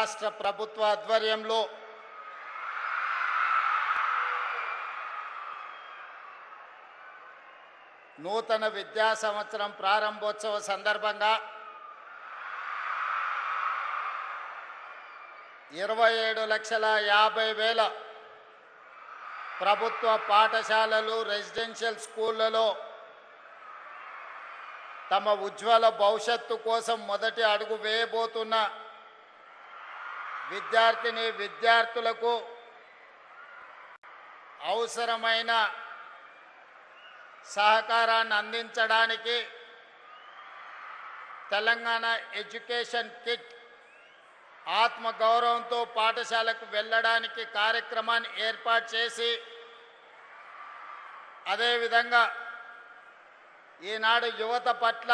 రాష్ట్ర ప్రభుత్వ ఆధ్వర్యంలో నూతన విద్యా సంవత్సరం ప్రారంభోత్సవ సందర్భంగా 27,50,000 ప్రభుత్వ పాఠశాలలు రెసిడెన్షియల్ స్కూళ్లలో తమ ఉజ్వల భవిష్యత్తు కోసం మొదటి అడుగు వేయబోతున్న విద్యార్థులకు అవసరమైన సహకారాన్ని అందించడానికి తెలంగాణ ఎడ్యుకేషన్ కిట్ ఆత్మగౌరవంతో పాఠశాలకు వెళ్ళడానికి కార్యక్రమాన్ని ఏర్పాటు చేసి అదేవిధంగా ఈనాడు యువత పట్ల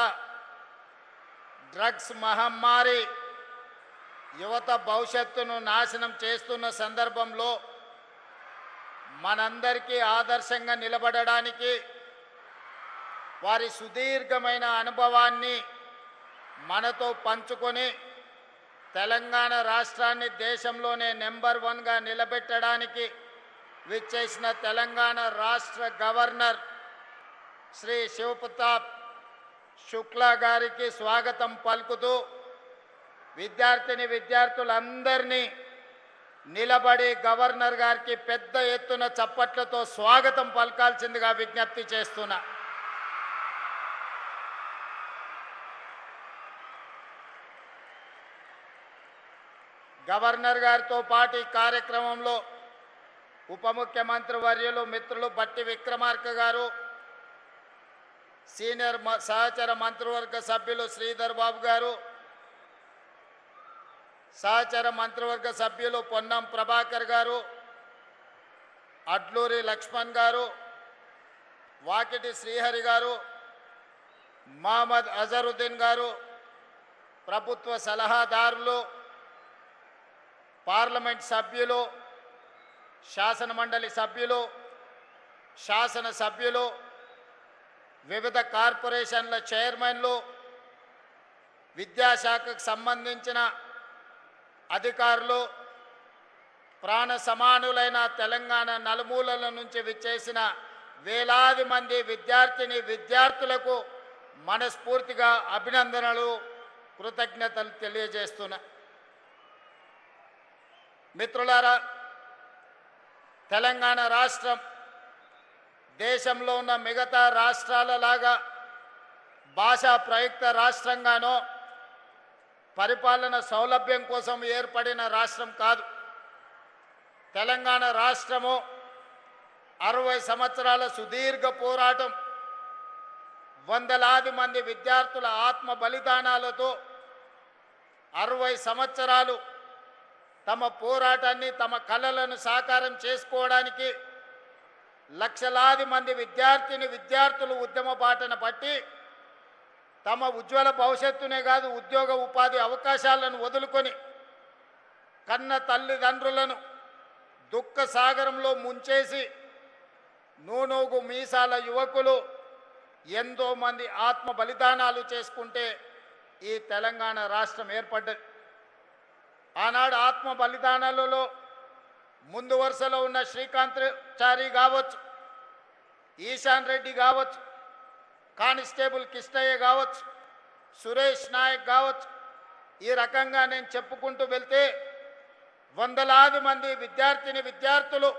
డ్రగ్స్ మహమ్మారి యువత భవిష్యత్తును నాశనం చేస్తున్న సందర్భంలో మనందరికీ ఆదర్శంగా నిలబడడానికి వారి సుదీర్ఘమైన అనుభవాన్ని మనతో పంచుకొని తెలంగాణ రాష్ట్రాన్ని దేశంలోనే నెంబర్ 1గా నిలబెట్టడానికి విచ్చేసిన తెలంగాణ రాష్ట్ర గవర్నర్ శ్రీ శివప్రతాప్ శుక్లా గారికి స్వాగతం పలుకుతూ విద్యార్థులందరినీ నిలబడి గవర్నర్ గారికి పెద్ద ఎత్తున చప్పట్లతో స్వాగతం పలకాల్సిందిగా విజ్ఞప్తి చేస్తున్నా. గవర్నర్ గారితో పాటు ఈ కార్యక్రమంలో ఉప ముఖ్యమంత్రి వర్యులు మిత్రులు బట్టి విక్రమార్క గారు, సీనియర్ సహచర మంత్రివర్గ సభ్యులు శ్రీధర్ బాబు గారు, సహచర మంత్రివర్గ సభ్యులు పొన్నం ప్రభాకర్ గారు, అడ్లూరి లక్ష్మణ్ గారు, వాకిటి శ్రీహరి గారు, మహమ్మద్ అజరుద్దీన్ గారు, ప్రభుత్వ సలహాదారులు, పార్లమెంట్ సభ్యులు, శాసన మండలి సభ్యులు, శాసన సభ్యులు, వివిధ కార్పొరేషన్ల చైర్మన్లు, విద్యాశాఖకు సంబంధించిన అధికారులు, ప్రాణ సమానులైన తెలంగాణ నలుమూలల నుంచి విచ్చేసిన వేలాది మంది విద్యార్థులకు మనస్ఫూర్తిగా అభినందనలు, కృతజ్ఞతలు తెలియజేస్తున్నా. మిత్రులారా, తెలంగాణ రాష్ట్రం దేశంలో ఉన్న మిగతా రాష్ట్రాలలాగా భాషా ప్రయుక్త రాష్ట్రంగానో పరిపాలన సౌలభ్యం కోసం ఏర్పడిన రాష్ట్రం కాదు. తెలంగాణ రాష్ట్రము 60 సంవత్సరాల సుదీర్ఘ పోరాటం, వందలాది మంది విద్యార్థుల ఆత్మ బలిదానాలతో 60 సంవత్సరాలు తమ పోరాటాన్ని, తమ కలలను సాకారం చేసుకోవడానికి లక్షలాది మంది విద్యార్థులు ఉద్యమ బాటన పట్టి తమ ఉజ్వల భవిష్యత్తునే కాదు ఉద్యోగ ఉపాధి అవకాశాలను వదులుకొని కన్న తల్లిదండ్రులను దుఃఖ సాగరంలో ముంచేసి నూనూగు మీసాల యువకులు ఎంతోమంది ఆత్మ బలిదానాలు చేసుకుంటే ఈ తెలంగాణ రాష్ట్రం ఏర్పడ్డది. ఆనాడు ఆత్మ బలిదానాలలో ముందు వరుసలో ఉన్న శ్రీకాంతాచారి కావచ్చు, ఈశాన్ రెడ్డి కావచ్చు, కానిస్టేబుల్ కిష్టయ్య కావచ్చు, సురేష్ నాయక్ కావచ్చు, ఈ రకంగా నేను చెప్పుకుంటూ వెళ్తే వందలాది మంది విద్యార్థులు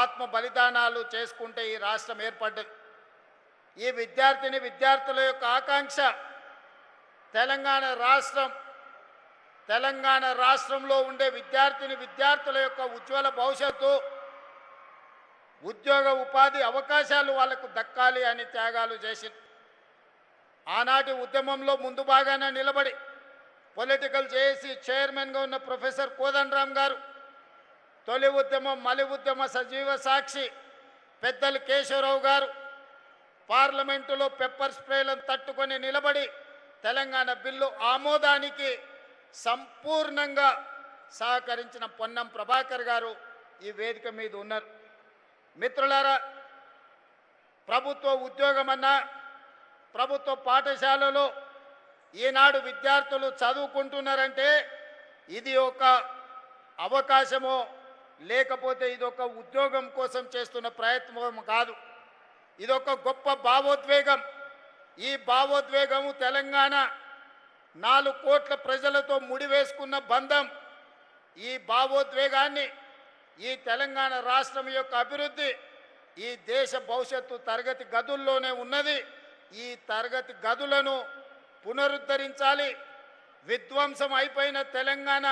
ఆత్మ బలిదానాలు చేసుకుంటే ఈ రాష్ట్రం ఏర్పడ్డది. ఈ విద్యార్థుల యొక్క ఆకాంక్ష తెలంగాణ రాష్ట్రంలో ఉండే విద్యార్థుల యొక్క ఉజ్వల భవిష్యత్తు, ఉద్యోగ ఉపాధి అవకాశాలు వాళ్లకు దక్కాలి అని త్యాగాలు చేసింది. ఆనాటి ఉద్యమంలో ముందు భాగాన నిలబడి పొలిటికల్ జేఏసీ చైర్మన్గా ఉన్న ప్రొఫెసర్ కోదండరామ్ గారు, తొలి ఉద్యమం మలి ఉద్యమ సజీవ సాక్షి పెద్దలు కేశవరావు గారు, పార్లమెంటులో పెప్పర్ స్ప్రేలను తట్టుకొని నిలబడి తెలంగాణ బిల్లు ఆమోదానికి సంపూర్ణంగా సహకరించిన పొన్నం ప్రభాకర్ గారు ఈ వేదిక మీద ఉన్నారు. మిత్రులారా, ప్రభుత్వ ఉద్యోగమన్నా ప్రభుత్వ పాఠశాలలో ఈనాడు విద్యార్థులు చదువుకుంటున్నారంటే ఇది ఒక అవకాశమో లేకపోతే ఇది ఒక ఉద్యోగం కోసం చేస్తున్న ప్రయత్నం కాదు. ఇది ఒక గొప్ప భావోద్వేగం. ఈ భావోద్వేగము తెలంగాణ 4 కోట్ల ప్రజలతో ముడివేసుకున్న బంధం. ఈ భావోద్వేగాన్ని, ఈ తెలంగాణ రాష్ట్రం యొక్క అభివృద్ధి, ఈ దేశ భవిష్యత్తు తరగతి గదుల్లోనే ఉన్నది. ఈ తరగతి గదులను పునరుద్ధరించాలి. విధ్వంసం అయిపోయిన తెలంగాణ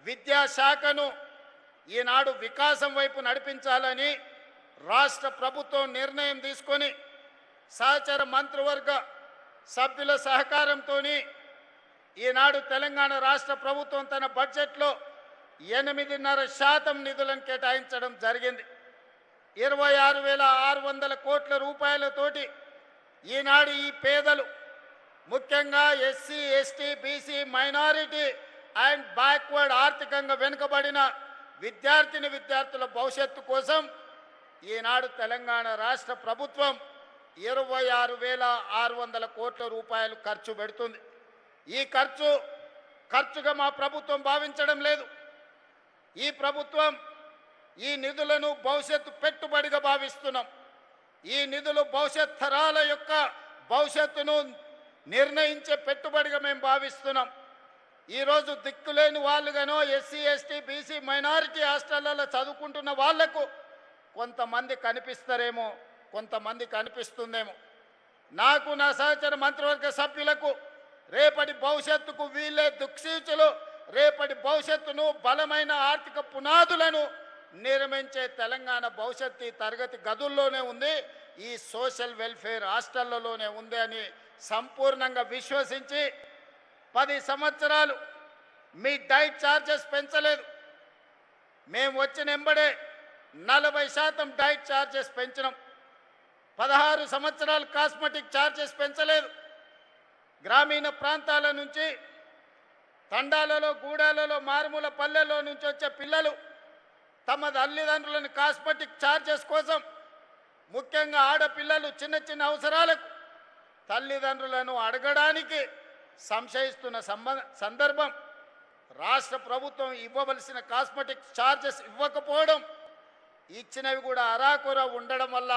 విద్యాశాఖను ఈనాడు వికాసం వైపు నడిపించాలని రాష్ట్ర ప్రభుత్వం నిర్ణయం తీసుకొని సహచర మంత్రివర్గ సభ్యుల సహకారంతో ఈనాడు తెలంగాణ రాష్ట్ర ప్రభుత్వం తన బడ్జెట్లో 8.5% నిధులను కేటాయించడం జరిగింది. 26,600 కోట్ల రూపాయలతోటి ఈనాడు ఈ పేదలు, ముఖ్యంగా SC, ST, BC, minority and backward ఆర్థికంగా వెనుకబడిన విద్యార్థుల భవిష్యత్తు కోసం ఈనాడు తెలంగాణ రాష్ట్ర ప్రభుత్వం 26,600 కోట్ల రూపాయలు ఖర్చు పెడుతుంది. ఈ ఖర్చుగా మా ప్రభుత్వం భావించడం లేదు. ఈ ప్రభుత్వం ఈ నిధులను భవిష్యత్తు పెట్టుబడిగా భావిస్తున్నాం. ఈ నిధులు భవిష్యత్ తరాల యొక్క భవిష్యత్తును నిర్ణయించే పెట్టుబడిగా మేము భావిస్తున్నాం. ఈరోజు దిక్కులేని వాళ్ళుగానో ఎస్సీ, ఎస్టీ, బీసీ, మైనారిటీ హాస్టళ్లలో చదువుకుంటున్న వాళ్లకు కొంతమంది కనిపిస్తారేమో, కొంతమంది కనిపిస్తుందేమో. నాకు, నా సహచర మంత్రివర్గ సభ్యులకు రేపటి భవిష్యత్తుకు వీళ్ళే దిక్సూచులు. రేపటి భవిష్యత్తును, బలమైన ఆర్థిక పునాదులను నిర్మించే తెలంగాణ భవిష్యత్తు ఈ తరగతి గదుల్లోనే ఉంది, ఈ సోషల్ వెల్ఫేర్ హాస్టళ్లలోనే ఉంది అని సంపూర్ణంగా విశ్వసించి 10 సంవత్సరాలు మీ డైట్ ఛార్జెస్ పెంచలేదు. మేము వచ్చిన ఎంబడే 40% డైట్ ఛార్జెస్ పెంచినాం. 16 సంవత్సరాలు కాస్మెటిక్ ఛార్జెస్ పెంచలేదు. గ్రామీణ ప్రాంతాల నుంచి, తండాలలో, గూడాలలో, మారుమూల పల్లెల్లో నుంచి వచ్చే పిల్లలు తమ తల్లిదండ్రులను కాస్మెటిక్ ఛార్జెస్ కోసం, ముఖ్యంగా ఆడపిల్లలు చిన్న చిన్న అవసరాలకు తల్లిదండ్రులను అడగడానికి సంశయిస్తున్న సందర్భం. రాష్ట్ర ప్రభుత్వం ఇవ్వవలసిన కాస్మెటిక్ ఛార్జెస్ ఇవ్వకపోవడం, ఇచ్చినవి కూడా అరాకొర ఉండడం వల్ల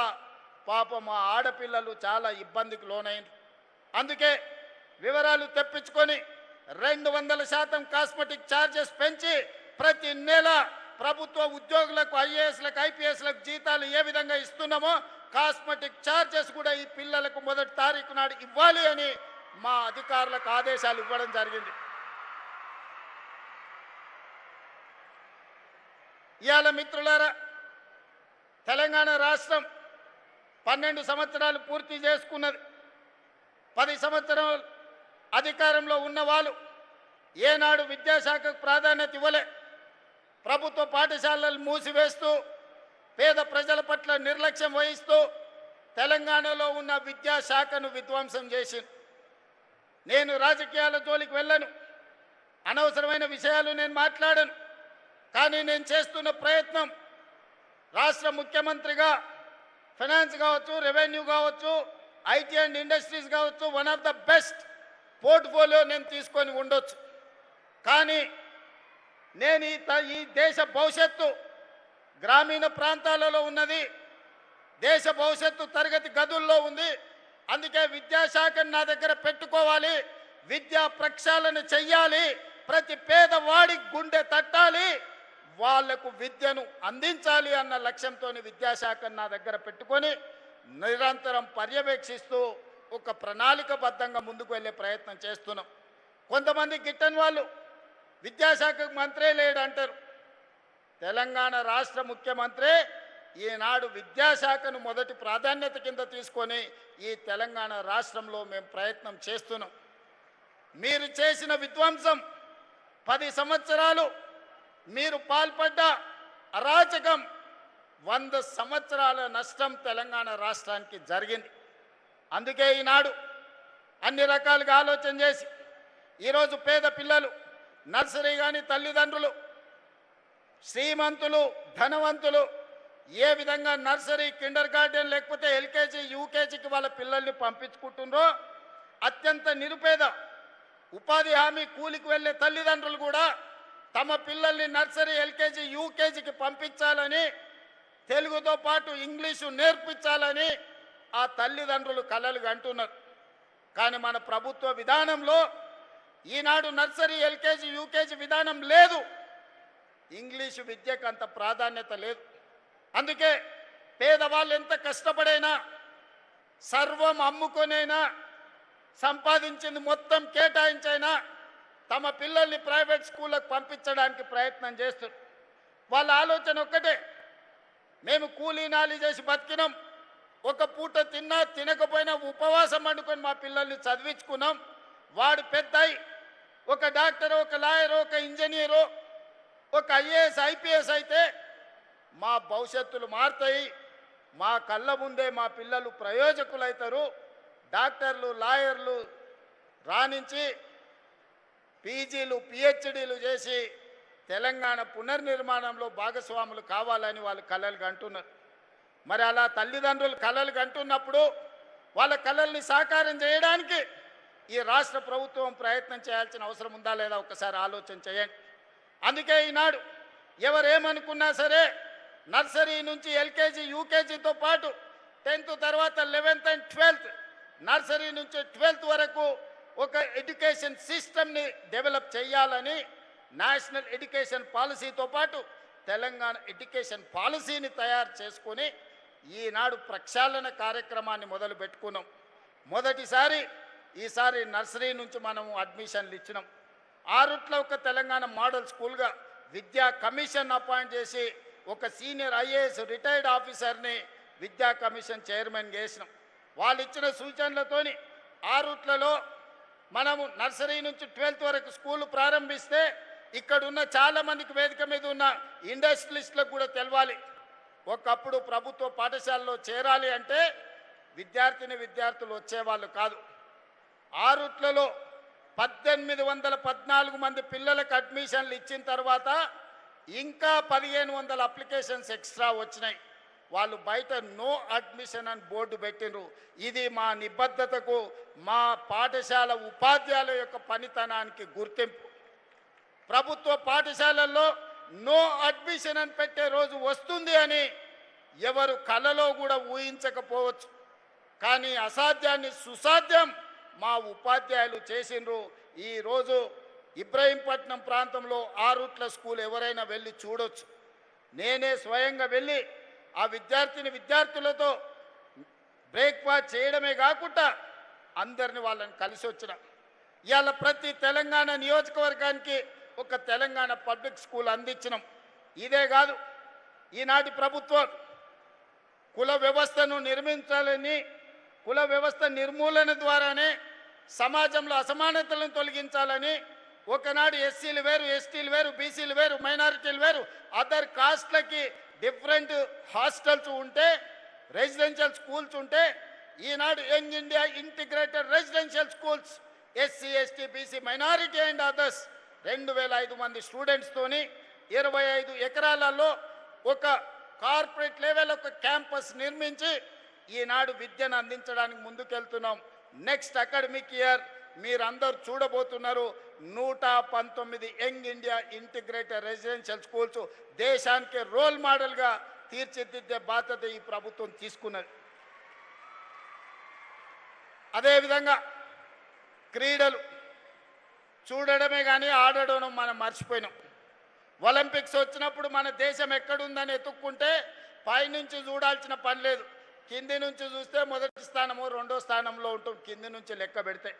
పాపం మా ఆడపిల్లలు చాలా ఇబ్బందికి లోనైంది. అందుకే వివరాలు తెప్పించుకొని 200% కాస్మెటిక్ ఛార్జెస్ పెంచి ప్రతి నెల ప్రభుత్వ ఉద్యోగులకు, ఐఏఎస్లకు, ఐపీఎస్లకు జీతాలు ఏ విధంగా ఇస్తున్నామో కాస్మెటిక్ ఛార్జెస్ కూడా ఈ పిల్లలకు మొదటి తారీఖు నాడు ఇవ్వాలి అని మా అధికారులకు ఆదేశాలు ఇవ్వడం జరిగింది. ఇవాళ మిత్రులారా, తెలంగాణ రాష్ట్రం 12 సంవత్సరాలు పూర్తి చేసుకున్నది. 10 సంవత్సరాలు అధికారంలో ఉన్న వాళ్ళు ఏనాడు విద్యాశాఖకు ప్రాధాన్యత ఇవ్వలే. ప్రభుత్వ పాఠశాలలు మూసివేస్తూ, పేద ప్రజల పట్ల నిర్లక్ష్యం వహిస్తూ తెలంగాణలో ఉన్న విద్యాశాఖను విధ్వంసం చేసింది. నేను రాజకీయాల జోలికి వెళ్ళను, అనవసరమైన విషయాలు నేను మాట్లాడను. కానీ నేను చేస్తున్న ప్రయత్నం రాష్ట్ర ముఖ్యమంత్రిగా ఫైనాన్స్ కావచ్చు, రెవెన్యూ కావచ్చు, ఐటీ అండ్ ఇండస్ట్రీస్ కావచ్చు, one of the best portfolio నేను తీసుకొని ఉండొచ్చు. కానీ నేను ఈ దేశ భవిష్యత్తు గ్రామీణ ప్రాంతాలలో ఉన్నది, దేశ భవిష్యత్తు తరగతి గదుల్లో ఉంది. అందుకే విద్యాశాఖను నా దగ్గర పెట్టుకోవాలి, విద్యా ప్రక్షాళన చెయ్యాలి, ప్రతి పేదవాడి గుండె తట్టాలి, వాళ్లకు విద్యను అందించాలి అన్న లక్ష్యంతో విద్యాశాఖను నా దగ్గర పెట్టుకొని నిరంతరం పర్యవేక్షిస్తూ ఒక ప్రణాళికబద్ధంగా ముందుకు వెళ్ళే ప్రయత్నం చేస్తున్నాం. కొంతమంది గిట్టని వాళ్ళు విద్యాశాఖకు మంత్రే లేడు అంటారు. తెలంగాణ రాష్ట్ర ముఖ్యమంత్రి ఈనాడు విద్యాశాఖను మొదటి ప్రాధాన్యత కింద తీసుకొని ఈ తెలంగాణ రాష్ట్రంలో మేము ప్రయత్నం చేస్తున్నాం. మీరు చేసిన విధ్వంసం, 10 సంవత్సరాలు మీరు పాల్పడ్డ అరాచకం, 100 సంవత్సరాల నష్టం తెలంగాణ రాష్ట్రానికి జరిగింది. అందుకే ఈనాడు అన్ని రకాలుగా ఆలోచన చేసి ఈరోజు పేద పిల్లలు, నర్సరీ కానీ తల్లిదండ్రులు, శ్రీమంతులు, ధనవంతులు ఏ విధంగా నర్సరీ, కిండర్ గార్డెన్ లేకపోతే ఎల్కేజీ, యూకేజీకి వాళ్ళ పిల్లల్ని పంపించుకుంటున్నారో, అత్యంత నిరుపేద ఉపాధి హామీ కూలికి వెళ్ళే తల్లిదండ్రులు కూడా తమ పిల్లల్ని నర్సరీ ఎల్కేజీ యూకేజీకి పంపించాలని, తెలుగుతో పాటు ఇంగ్లీషు నేర్పించాలని ఆ తల్లిదండ్రులు కలలు కంటున్నారు. కానీ మన ప్రభుత్వ విధానంలో ఈనాడు నర్సరీ ఎల్కేజీ యూకేజీ విధానం లేదు. ఇంగ్లీషు విద్యకు అంత ప్రాధాన్యత లేదు. అందుకే పేదవాళ్ళు ఎంత కష్టపడైనా, సర్వం అమ్ముకొనైనా, సంపాదించింది మొత్తం కేటాయించైనా తమ పిల్లల్ని ప్రైవేట్ స్కూళ్ళకు పంపించడానికి ప్రయత్నం చేస్తారు. వాళ్ళ ఆలోచన ఒక్కటే, మేము కూలీ నాలి చేసి బతికినాం, ఒక పూట తిన్నా తినకపోయినా ఉపవాసం వండుకొని మా పిల్లల్ని చదివించుకున్నాం. వాడు పెద్దయి ఒక డాక్టర్, ఒక లాయర్, ఒక ఇంజనీరు, ఒక ఐఏఎస్ ఐపీఎస్ అయితే మా భవిష్యత్తులు మారుతాయి, మా కళ్ళ ముందే మా పిల్లలు ప్రయోజకులు అవుతారు, డాక్టర్లు లాయర్లు రాణించి పీజీలు పిహెచ్డీలు చేసి తెలంగాణ పునర్నిర్మాణంలో భాగస్వాములు కావాలని వాళ్ళు కలలు కంటున్నారు. మరి అలా తల్లిదండ్రులు కలలు కంటున్నప్పుడు వాళ్ళ కలల్ని సాకారం చేయడానికి ఈ రాష్ట్ర ప్రభుత్వం ప్రయత్నం చేయాల్సిన అవసరం ఉందా లేదా ఒకసారి ఆలోచన చేయండి. అందుకే ఈనాడు ఎవరేమనుకున్నా సరే నర్సరీ నుంచి ఎల్కేజీ యూకేజీతో పాటు 10th తర్వాత 11th and 12th, నర్సరీ నుంచి 12th వరకు ఒక ఎడ్యుకేషన్ సిస్టమ్ని డెవలప్ చేయాలని నేషనల్ ఎడ్యుకేషన్ పాలసీతో పాటు తెలంగాణ ఎడ్యుకేషన్ పాలసీని తయారు చేసుకొని ఈనాడు ప్రక్షాళన కార్యక్రమాన్ని మొదలు పెట్టుకున్నాం. మొదటిసారి ఈసారి నర్సరీ నుంచి మనము అడ్మిషన్లు ఇచ్చినాం. ఆరుట్లో ఒక తెలంగాణ మోడల్ స్కూల్గా విద్యా కమిషన్ అపాయింట్ చేసి ఒక సీనియర్ ఐఏఎస్ రిటైర్డ్ ఆఫీసర్ని విద్యా కమిషన్ చైర్మన్ చేసినాం. వాళ్ళు ఇచ్చిన సూచనలతోని ఆరుట్లలో మనము నర్సరీ నుంచి 12th వరకు స్కూల్ ప్రారంభిస్తే ఇక్కడున్న చాలామందికి వేదిక మీద ఉన్న ఇండస్ట్రియలిస్టులకు కూడా తెలవాలి. ఒకప్పుడు ప్రభుత్వ పాఠశాలలో చేరాలి అంటే విద్యార్థులు వచ్చేవాళ్ళు కాదు. ఆరుట్లలో 1814 మంది పిల్లలకు అడ్మిషన్లు ఇచ్చిన తర్వాత ఇంకా 1500 అప్లికేషన్స్ ఎక్స్ట్రా వచ్చినాయి. వాళ్ళు బయట నో అడ్మిషన్ అని బోర్డు పెట్టినరు. ఇది మా నిబద్ధతకు, మా పాఠశాల ఉపాధ్యాయుల యొక్క పనితనానికి గుర్తింపు. ప్రభుత్వ పాఠశాలల్లో నో అడ్మిషన్ అని పెట్టే రోజు వస్తుంది అని ఎవరు కలలో కూడా ఊహించకపోవచ్చు. కానీ అసాధ్యాన్ని సుసాధ్యం మా ఉపాధ్యాయులు చేసిండ్రు. ఈరోజు ఇబ్రహీంపట్నం ప్రాంతంలో ఆరుట్ల స్కూల్ ఎవరైనా వెళ్ళి చూడొచ్చు. నేనే స్వయంగా వెళ్ళి ఆ విద్యార్థులతో బ్రేక్ఫాస్ట్ చేయడమే కాకుండా అందరిని వాళ్ళని కలిసి వచ్చిన. ఇవాళ ప్రతి తెలంగాణ నియోజకవర్గానికి ఒక తెలంగాణ పబ్లిక్ స్కూల్ అందించినాం. ఇదే కాదు, ఈనాటి ప్రభుత్వం కుల వ్యవస్థను నిర్మించాలని, కుల వ్యవస్థ నిర్మూలన ద్వారానే సమాజంలో అసమానతలను తొలగించాలని ఒకనాడు ఎస్సీలు వేరు, ఎస్టీలు వేరు, బీసీలు వేరు, మైనారిటీలు వేరు, అదర్ కాస్ట్లకి డిఫరెంట్ హాస్టల్స్ ఉంటే, రెసిడెన్షియల్ స్కూల్స్ ఉంటే ఈనాడు young India integrated residential schools SC ST BC minority and others 2500 మంది స్టూడెంట్స్తోని 25 ఎకరాలలో ఒక కార్పొరేట్ లెవెల్ ఒక క్యాంపస్ నిర్మించి ఈనాడు విద్యను అందించడానికి ముందుకెళ్తున్నాం. నెక్స్ట్ అకాడమిక్ ఇయర్ మీరందరూ చూడబోతున్నారు 119 young India integrated residential schools దేశానికి రోల్ మోడల్గా తీర్చిదిద్దే బాధ్యత ఈ ప్రభుత్వం తీసుకున్నది. అదేవిధంగా క్రీడలు చూడడమే కానీ ఆడడం మనం మర్చిపోయినాం. ఒలింపిక్స్ వచ్చినప్పుడు మన దేశం ఎక్కడుందని ఎత్తుక్కుంటే పైనుంచి చూడాల్సిన పని లేదు, కింది నుంచి చూస్తే మొదటి స్థానమో రెండో స్థానంలో ఉంటుంది కింది నుంచి లెక్క పెడితే.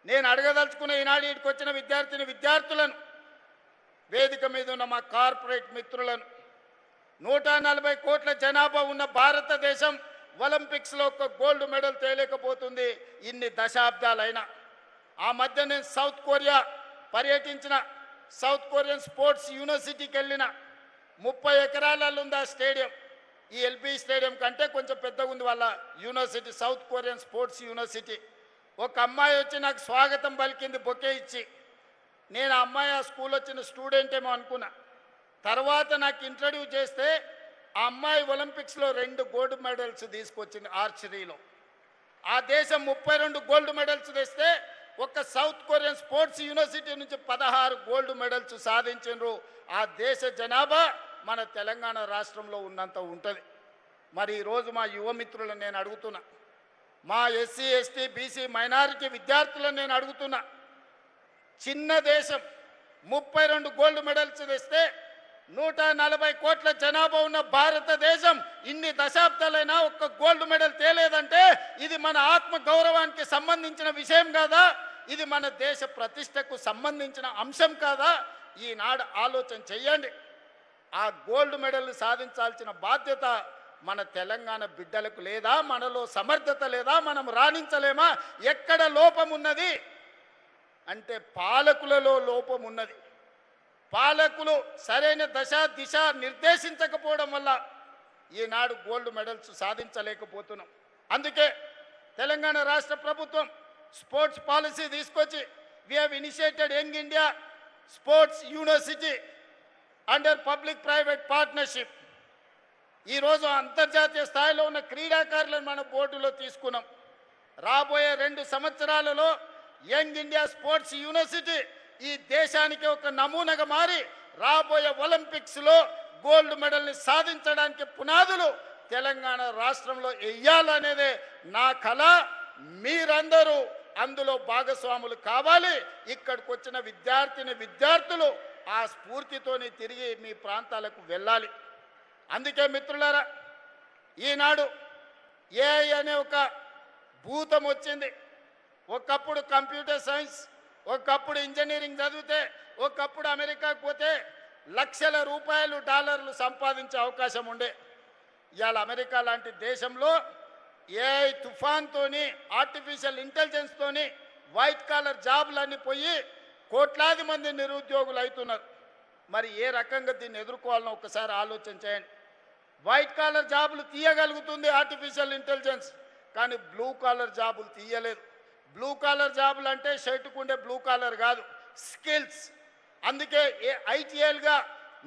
నేను అడగదలుచుకున్న ఈనాడు ఇక్కడికి వచ్చిన విద్యార్థులను, వేదిక మీద ఉన్న మా కార్పొరేట్ మిత్రులను, 140 కోట్ల జనాభా ఉన్న భారతదేశం ఒలింపిక్స్లో ఒక గోల్డ్ మెడల్ తేలేకపోతుంది ఇన్ని దశాబ్దాలైనా. ఆ మధ్య నేను సౌత్ కొరియా పర్యటించిన, సౌత్ కొరియన్ స్పోర్ట్స్ యూనివర్సిటీకి వెళ్ళిన. 30 ఎకరాలలో ఉంది ఆ స్టేడియం. ఈ ఎల్బీ స్టేడియం కంటే కొంచెం పెద్దగా ఉంది వాళ్ళ university, south Korean sports university. ఒక అమ్మాయి వచ్చి నాకు స్వాగతం పలికింది బొకే ఇచ్చి. నేను ఆ అమ్మాయి ఆ స్కూల్ వచ్చిన స్టూడెంట్ ఏమో అనుకున్నా. తర్వాత నాకు ఇంట్రడ్యూస్ చేస్తే ఆ అమ్మాయి ఒలింపిక్స్లో 2 గోల్డ్ మెడల్స్ తీసుకొచ్చింది ఆర్చరీలో. ఆ దేశం 32 గోల్డ్ మెడల్స్ తెస్తే ఒక సౌత్ కొరియన్ స్పోర్ట్స్ యూనివర్సిటీ నుంచి 16 గోల్డ్ మెడల్స్ సాధించారు. ఆ దేశ జనాభా మన తెలంగాణ రాష్ట్రంలో ఉన్నంత ఉంటుంది. మరి ఈరోజు మా యువమిత్రులను నేను అడుగుతున్నా, మా ఎస్సీ ఎస్టీ బీసీ మైనారిటీ విద్యార్థులను నేను అడుగుతున్నా, చిన్న దేశం 32 గోల్డ్ మెడల్స్ తెస్తే 140 కోట్ల జనాభా ఉన్న భారతదేశం ఇన్ని దశాబ్దాలైనా ఒక్క గోల్డ్ మెడల్ తేలేదంటే ఇది మన ఆత్మ గౌరవానికి సంబంధించిన విషయం కాదా? ఇది మన దేశ ప్రతిష్టకు సంబంధించిన అంశం కాదా? ఈనాడు ఆలోచన చెయ్యండి. ఆ గోల్డ్ మెడల్ సాధించాల్సిన బాధ్యత మన తెలంగాణ బిడ్డలకు లేదా? మనలో సమర్థత లేదా? మనం రాణించలేమా? ఎక్కడ లోపం ఉన్నది అంటే పాలకులలో లోపం ఉన్నది. పాలకులు సరైన దిశ నిర్దేశించకపోవడం వల్ల ఈనాడు గోల్డ్ మెడల్స్ సాధించలేకపోతున్నాం. అందుకే తెలంగాణ రాష్ట్ర ప్రభుత్వం స్పోర్ట్స్ పాలసీ తీసుకొచ్చి we have initiated young India sports university under public private partnership. ఈరోజు అంతర్జాతీయ స్థాయిలో ఉన్న క్రీడాకారులను మన బోర్డులో తీసుకున్నాం. రాబోయే 2 సంవత్సరాలలో యంగ్ ఇండియా స్పోర్ట్స్ యూనివర్సిటీ ఈ దేశానికి ఒక నమూనాగా మారి రాబోయే ఒలింపిక్స్లో గోల్డ్ మెడల్ని సాధించడానికి పునాదులు తెలంగాణ రాష్ట్రంలో వెయ్యాలనేదే నా కళ. మీరందరూ అందులో భాగస్వాములు కావాలి. ఇక్కడికి వచ్చిన విద్యార్థులు ఆ స్ఫూర్తితోని తిరిగి మీ ప్రాంతాలకు వెళ్ళాలి. అందుకే మిత్రులారా, ఈనాడు ఏఐ అనే ఒక భూతం వచ్చింది. ఒకప్పుడు కంప్యూటర్ సైన్స్, ఒకప్పుడు ఇంజనీరింగ్ చదివితే, ఒకప్పుడు అమెరికాకు పోతే లక్షల రూపాయలు డాలర్లు సంపాదించే అవకాశం ఉండే. ఇవాళ అమెరికా లాంటి దేశంలో ఏఐ తుఫాన్తోని ఆర్టిఫిషియల్ ఇంటెలిజెన్స్తోని వైట్ కాలర్ జాబులన్నీ పోయి కోట్లాది మంది నిరుద్యోగులు అవుతున్నారు. మరి ఏ రకంగా దీన్ని ఎదుర్కోవాలనో ఒకసారి ఆలోచన చేయండి. వైట్ కాలర్ జాబులు తీయగలుగుతుంది ఆర్టిఫిషియల్ ఇంటెలిజెన్స్, కానీ బ్లూ కాలర్ జాబులు తీయలేదు. బ్లూ కాలర్ జాబులు అంటే షర్టుకుండే బ్లూ కాలర్ కాదు, స్కిల్స్. అందుకే ఐటీఐలుగా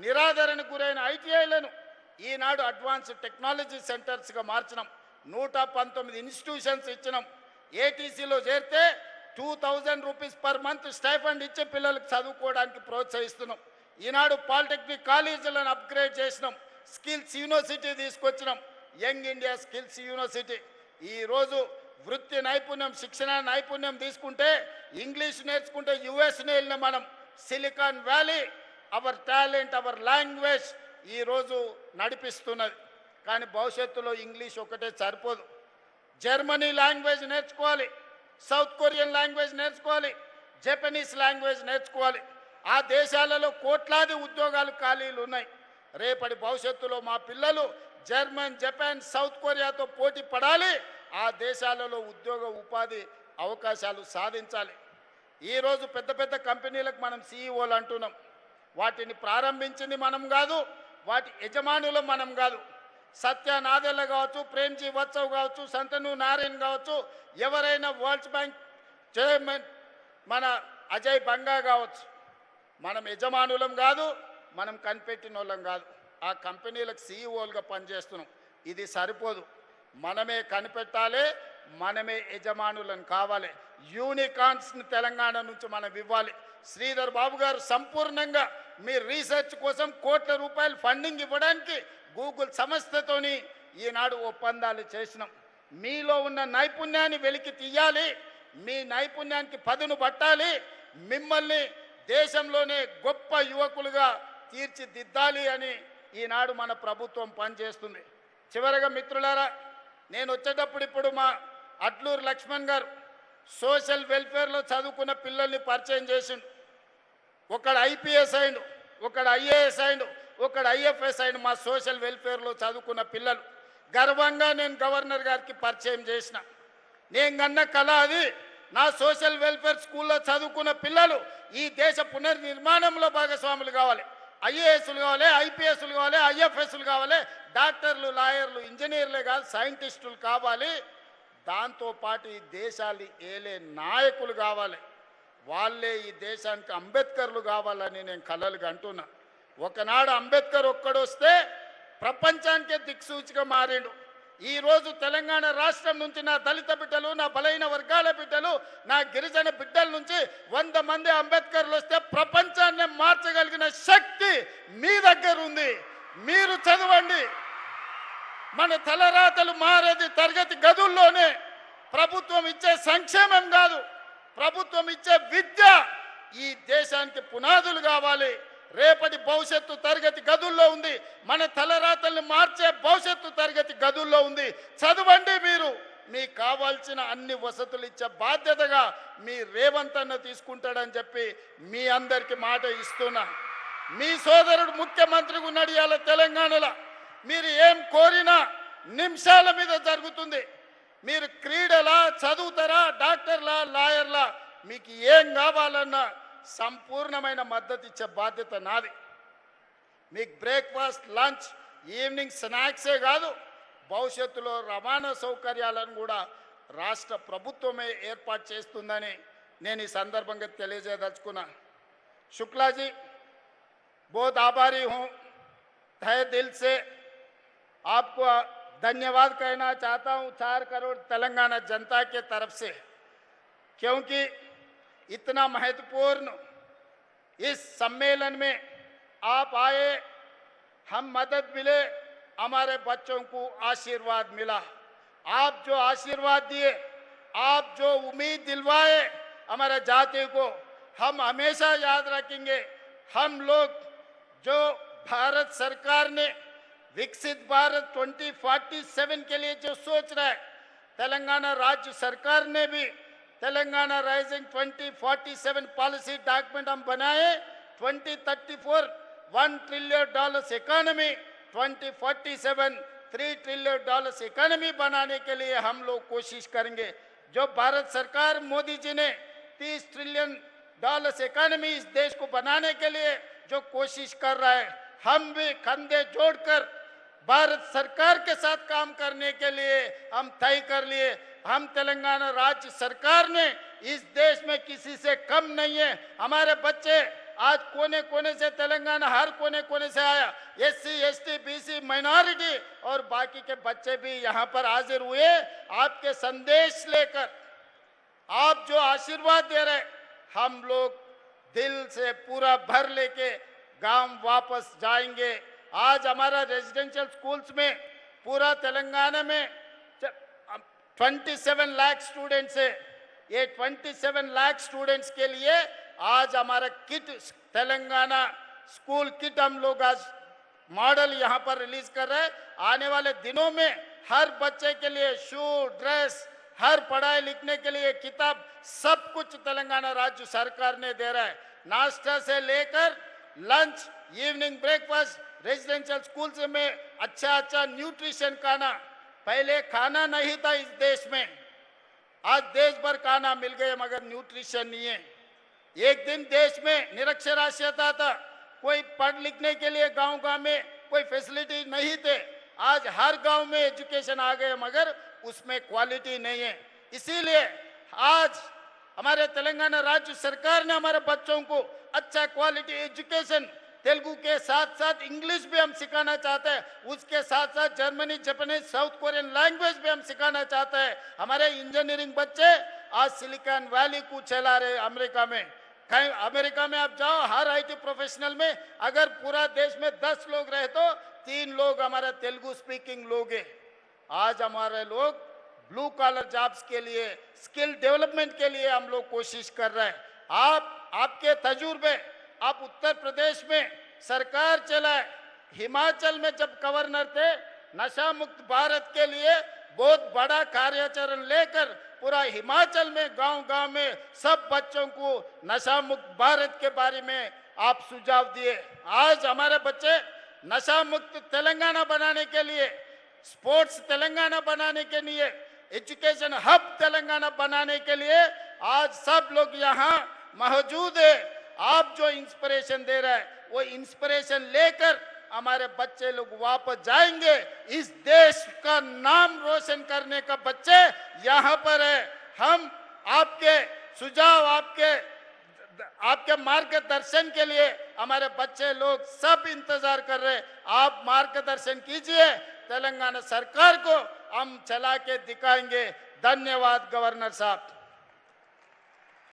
నిరాదరణకు గురైన ఐటీఐలను ఈనాడు అడ్వాన్స్డ్ టెక్నాలజీ సెంటర్స్గా మార్చినాం. 119 ఇన్స్టిట్యూషన్స్ ఇచ్చినాం. ఏటీసీలో చేరితే 2000 రూపీస్ పర్ మంత్ స్టైఫండ్ ఇచ్చే పిల్లలకు చదువుకోవడానికి ప్రోత్సహిస్తున్నాం. ఈనాడు పాలిటెక్నిక్ కాలేజీలను అప్గ్రేడ్ చేసినాం. స్కిల్స్ యూనివర్సిటీ తీసుకొచ్చినాం, యంగ్ ఇండియా స్కిల్స్ యూనివర్సిటీ. ఈరోజు వృత్తి నైపుణ్యం, శిక్షణ నైపుణ్యం తీసుకుంటే, ఇంగ్లీష్ నేర్చుకుంటే యుఎస్ని వెళ్ళిన మనం. Silicon valley hour talent, hour language ఈరోజు నడిపిస్తున్నది. కానీ భవిష్యత్తులో ఇంగ్లీష్ ఒకటే సరిపోదు. జర్మనీ లాంగ్వేజ్ నేర్చుకోవాలి, సౌత్ కొరియన్ లాంగ్వేజ్ నేర్చుకోవాలి, జపనీస్ లాంగ్వేజ్ నేర్చుకోవాలి. ఆ దేశాలలో కోట్లాది ఉద్యోగాలు ఖాళీలు ఉన్నాయి. రేపటి భవిష్యత్తులో మా పిల్లలు జర్మన్, జపాన్, సౌత్ కొరియాతో పోటీ పడాలి. ఆ దేశాలలో ఉద్యోగ ఉపాధి అవకాశాలు సాధించాలి. ఈరోజు పెద్ద పెద్ద కంపెనీలకు మనం సీఈఓలు అంటున్నాం. వాటిని ప్రారంభించింది మనం కాదు, వాటి యజమానులు మనం కాదు. సత్య నాదెల్ల కావచ్చు, ప్రేమ్జీ వత్సవ్ కావచ్చు, సంతను నారాయణ్ కావచ్చు, ఎవరైనా వరల్డ్ బ్యాంక్ చైర్మన్ మన అజయ్ బంగా కావచ్చు. మనం యజమానులం కాదు, మనం కనిపెట్టిన వాళ్ళం కాదు. ఆ కంపెనీలకు సీఈఓలుగా పనిచేస్తున్నాం. ఇది సరిపోదు, మనమే కనిపెట్టాలి, మనమే యజమానులను కావాలి. యూనికార్న్స్ని తెలంగాణ నుంచి మనం ఇవ్వాలి. శ్రీధర్ బాబు గారు సంపూర్ణంగా మీ రీసెర్చ్ కోసం కోట్ల రూపాయలు ఫండింగ్ ఇవ్వడానికి గూగుల్ సంస్థతోని ఈనాడు ఒప్పందాలు చేసినాం. మీలో ఉన్న నైపుణ్యాన్ని వెలికి తీయాలి, మీ నైపుణ్యానికి పదును పట్టాలి, మిమ్మల్ని దేశంలోనే గొప్ప యువకులుగా తీర్చిదిద్దాలి అని ఈనాడు మన ప్రభుత్వం పనిచేస్తుంది. చివరగా మిత్రులారా, నేను వచ్చేటప్పుడు ఇప్పుడు మా అడ్లూరు లక్ష్మణ్ గారు సోషల్ వెల్ఫేర్లో చదువుకున్న పిల్లల్ని పరిచయం చేసిండు. ఒకడు ఐపీఎస్ అయిండు, ఒకడు ఐఏఎస్ అయిండు, ఒకడు ఐఎఫ్ఎస్ అయిండు. మా సోషల్ వెల్ఫేర్లో చదువుకున్న పిల్లలు గర్వంగా నేను గవర్నర్ గారికి పరిచయం చేసిన. నేను కన్న కళ అది. నా సోషల్ వెల్ఫేర్ స్కూల్లో చదువుకున్న పిల్లలు ఈ దేశ పునర్నిర్మాణంలో భాగస్వాములు కావాలి. ఐఏఎస్లు కావాలి, ఐపీఎస్లు కావాలి, ఐఎఫ్ఎస్లు కావాలి, డాక్టర్లు, లాయర్లు, ఇంజనీర్లే కాదు, సైంటిస్టులు కావాలి. దాంతోపాటు ఈ దేశాన్ని ఏలే నాయకులు కావాలి. వాళ్ళే ఈ దేశానికి అంబేద్కర్లు కావాలని నేను కలలుగా అంటున్నా. ఒకనాడు అంబేద్కర్ ఒక్కడొస్తే ప్రపంచానికే దిక్సూచిగా మారిండు. ఈ రోజు తెలంగాణ రాష్ట్రం నుంచి నా దళిత బిడ్డలు, నా బలైన వర్గాల బిడ్డలు, నా గిరిజన బిడ్డల నుంచి 100 మంది అంబేద్కర్లు వస్తే ప్రపంచాన్ని మార్చగలిగిన శక్తి మీ దగ్గర ఉంది. మీరు చదవండి. మన తలరాతలు మారేది తరగతి గదుల్లోనే. ప్రభుత్వం ఇచ్చే సంక్షేమం కాదు, ప్రభుత్వం ఇచ్చే విద్య ఈ దేశానికి పునాదులు కావాలి. రేపటి భవిష్యత్తు తరగతి గదుల్లో ఉంది. మన తలరాతల్ని మార్చే భవిష్యత్తు తరగతి గదుల్లో ఉంది. చదవండి. మీరు మీకు కావాల్సిన అన్ని వసతులు ఇచ్చే బాధ్యతగా మీ రేవంత్ అన్న తీసుకుంటాడని చెప్పి మీ అందరికి మాట ఇస్తున్నా. మీ సోదరుడు ముఖ్యమంత్రిగా ఉన్నాడు ఇవాళ తెలంగాణలో. మీరు ఏం కోరినా నిమిషాల మీద జరుగుతుంది. మీరు క్రీడలా, చదువుతారా, డాక్టర్లా, లాయర్లా, మీకు ఏం కావాలన్నా సంపూర్ణమైన మద్దతు ఇచ్చే బాధ్యత నాది. మీకు బ్రేక్ఫాస్ట్, లంచ్, ఈవినింగ్ స్నాక్సే కాదు, భవిష్యత్తులో రవాణా సౌకర్యాలను కూడా రాష్ట్ర ప్రభుత్వమే ఏర్పాటు చేస్తుందని నేను ఈ సందర్భంగా తెలియజేయదలుచుకున్నా. शुक्ला जी, बहुत आभारी हूँ, तहे दिल से आपको धन्यवाद कहना चाहता हूँ 4 करोड़ तेलंगाना जनता के तरफ से, क्योंकि इतना महत्वपूर्ण इस सम्मेलन में आप आए, हम मदद मिले, हमारे बच्चों को आशीर्वाद मिला। आप जो आशीर्वाद दिए, आप जो उम्मीद दिलवाए हमारे जाति को, हम हमेशा याद रखेंगे। हम लोग जो भारत सरकार ने विकसित भारत 2047 के लिए जो सोच रहा है, तेलंगाना राज्य सरकार ने भी तेलंगाना राइजिंग 2047 पॉलिसी डॉक्यूमेंट हम बनाए। 2034 $1 ट्रिलियन इकोनॉमी, 2047 $3 ट्रिलियन इकोनॉमी बनाने के लिए हम लोग कोशिश करेंगे। जो भारत सरकार मोदी जी ने $30 ट्रिलियन इकोनॉमी इस देश को बनाने के लिए जो कोशिश कर रहा है, हम भी कंधे जोड़कर भारत सरकार के साथ काम करने के लिए हम तय कर लिए। हम तेलंगाना राज्य सरकार ने इस देश में किसी से कम नहीं है। हमारे बच्चे आज कोने कोने से, तेलंगाना हर कोने कोने से आया, SC, ST, BC, माइनॉरिटी और बाकी के बच्चे भी यहाँ पर हाजिर हुए। आपके संदेश लेकर, आप जो आशीर्वाद दे रहे, हम लोग दिल से पूरा भर लेके गांव वापस जाएंगे। आज हमारा रेजिडेंशियल स्कूल्स में पूरा तेलंगाना में 27 लाख स्टूडेंट्स है। ये 27 लाख स्टूडेंट्स के लिए आज हमारा किट, तेलंगाना स्कूल किट हम लोग आज मॉडल यहाँ पर रिलीज कर रहे हैं। आने वाले दिनों में हर बच्चे के लिए शू, ड्रेस, हर पढ़ाई लिखने के लिए किताब, सब कुछ तेलंगाना राज्य सरकार ने दे रहा है। नाश्ता से लेकर lunch, evening breakfast, residential schools में अच्छा न्यूट्रिशन खाना, पहले खाना नहीं था इस देश में, आज देश भर खाना मिल गए मगर न्यूट्रिशन नहीं है। एक दिन देश में निरक्षरास्यता था, कोई पढ़ लिखने के लिए गांव में कोई फैसिलिटी नहीं थे। आज हर गांव में एजुकेशन आ गए मगर उसमें क्वालिटी नहीं है। इसीलिए आज हमारे तेलंगाना राज्य सरकार ने हमारे बच्चों को अच्छा क्वालिटी एजुकेशन, तेलुगु के साथ साथ इंग्लिश भी हम सिखाना चाहते हैं, उसके साथ साथ Germany, Japanese, south Korean language भी हम सिखाना चाहते हैं। हमारे इंजीनियरिंग बच्चे आज सिलिकॉन वैली को चला रहे अमेरिका में। कहीं अमेरिका में आप जाओ, हर IT प्रोफेशनल में अगर पूरा देश में 10 लोग रहे तो 3 लोग हमारे तेलुगु स्पीकिंग लोग हैं। आज हमारे लोग ब्लू कॉलर जॉब्स के लिए, स्किल डेवलपमेंट के लिए हम लोग कोशिश कर रहे हैं। आपके तजुर्बे, आप उत्तर प्रदेश में सरकार चलाए, हिमाचल में जब गवर्नर थे, नशा मुक्त भारत के लिए बहुत बड़ा कार्याचरण लेकर पूरा हिमाचल में गांव-गांव में सब बच्चों को नशा मुक्त भारत के बारे में आप सुझाव दिए। आज हमारे बच्चे नशा मुक्त तेलंगाना बनाने के लिए, स्पोर्ट्स तेलंगाना बनाने के लिए, एजुकेशन हब तेलंगाना बनाने के लिए आज सब लोग यहाँ मौजूद है। आप जो इंस्पिरेशन दे रहे हैं वो इंस्पिरेशन लेकर हमारे बच्चे लोग वापस जाएंगे। इस देश का नाम रोशन करने का बच्चे यहाँ पर है। हम आपके सुझाव, आपके मार्गदर्शन के लिए हमारे बच्चे लोग सब इंतजार कर रहे हैं। आप मार्गदर्शन कीजिए, तेलंगाना सरकार को हम चला के दिखाएंगे। धन्यवाद गवर्नर साहब।